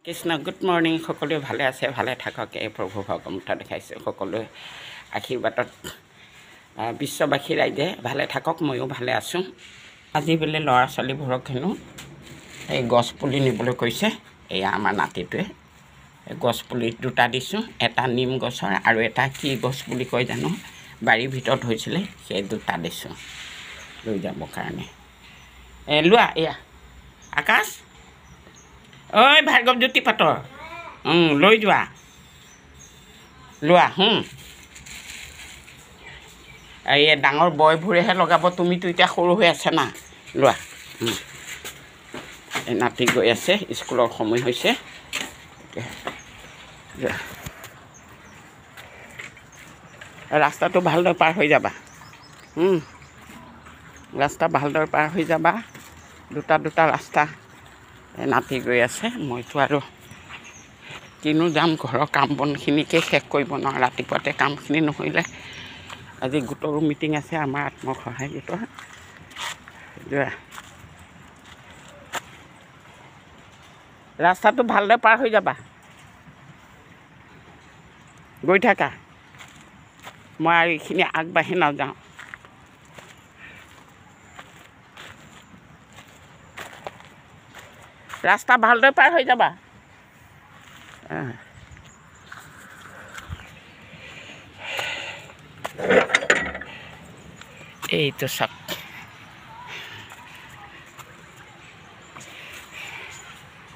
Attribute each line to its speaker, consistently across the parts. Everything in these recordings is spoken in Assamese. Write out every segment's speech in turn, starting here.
Speaker 1: কৃষ্ণ গুড মৰ্ণিং সকলোৱে ভালে আছে ভালে থাকক এই প্ৰভু ভগৱন্ত দেখাইছে সকলোৱে আশীৰ্বাদত বিশ্ববাসী ৰাইজে ভালে থাকক ময়ো ভালে আছোঁ আজি বোলে ল'ৰা ছোৱালীবোৰক হেনো এই গছ পুলি নিবলৈ কৈছে এয়া আমাৰ নাতিটোৱে গছ পুলি দুটা দিছোঁ এটা নিম গছৰ আৰু এটা কি গছ বুলি কয় জানো বাৰীৰ ভিতৰত হৈছিলে সেই দুটা দিছোঁ লৈ যাবৰ কাৰণে লোৱা এয়া আকাশ ঐ ভাৰ্গৱজ্যোতি পাতৰ লৈ যোৱা লোৱা এই ডাঙৰ বয়বোৰেহে লগাব তুমিতো এতিয়া সৰু হৈ আছে না লোৱা এই নাতি গৈ আছে স্কুলৰ সময় হৈছে ৰাস্তাটো ভালদৰে পাৰ হৈ যাবা ৰাস্তা ভালদৰে পাৰ হৈ যাবা দুটা দুটা ৰাস্তা নাতি গৈ আছে মইতো আৰু কিনো যাম ঘৰৰ কাম বনখিনিকে শেষ কৰিব নোৱাৰোঁ ৰাতিপুৱাতে কামখিনি নহ'লে আজি গোটৰো মিটিং আছে আমাৰ আত্মসহায়ক গোটৰ ৰাস্তাটো ভালদৰে পাৰ হৈ যাবা গৈ থাকা মই আৰু এইখিনি আগবাঢ়ি নাযাওঁ ৰাস্তা ভালদৰে পাৰ হৈ যাবা এইটো চাওক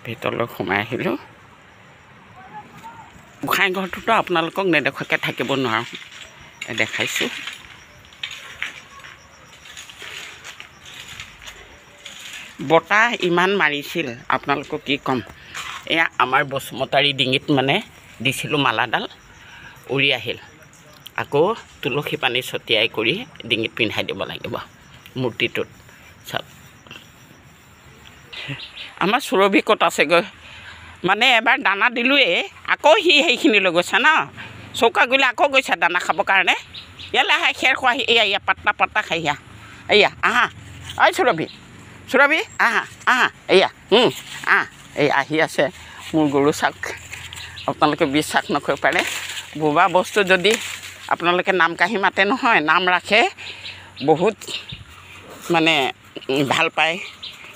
Speaker 1: ভিতৰলৈ সোমাই আহিলোঁ গোসাঁই ঘৰটোতো আপোনালোকক নেদেখুৱাকৈ থাকিব নোৱাৰোঁ দেখাইছোঁ বতাহ ইমান মাৰিছিল আপোনালোকক কি ক'ম এয়া আমাৰ বসুমতাৰী ডিঙিত মানে দিছিলোঁ মালাডাল উৰি আহিল আকৌ তুলসী পানী ছটিয়াই কৰি ডিঙিত পিন্ধাই দিব লাগিব মূৰ্তিটোত চাওক আমাৰ সুৰভি ক'ত আছেগৈ মানে এবাৰ দানা দিলোঁৱেই আকৌ সেইখিনিলৈ গৈছে ন চৌকা গ'লে আকৌ গৈছে দানা খাবৰ কাৰণে ইয়ালৈ আহা খেৰ খোৱাহি এয়া পাত্তা পাত্তা খাইয়া এয়া আহা ঐ সুৰভি সুৰভি আহা আহা এয়া এই আহি আছে মোৰ গৰু চাওক আপোনালোকে বিশ্বাস নকৰিব পাৰে বোবা বস্তু যদি আপোনালোকে নাম কাঢ়ি মাতে নহয় নাম ৰাখে বহুত মানে ভাল পায়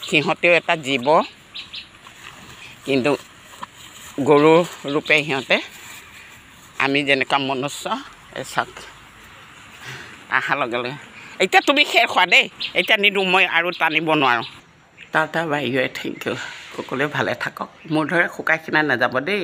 Speaker 1: সিহঁতেও এটা জীৱ কিন্তু গৰু ৰূপে সিহঁতে আমি যেনেকুৱা মনুষ্য এই চাওক অহাৰ লগে লগে এতিয়া তুমি খেৰ খোৱা দেই এতিয়া নিদিওঁ মই আৰু টানিব নোৱাৰোঁ তাৰ বাহিৰে থেংক ইউ সকলোৱে ভালে থাকক মোৰ ধৰে শুকাই খিনাই নাযাব দেই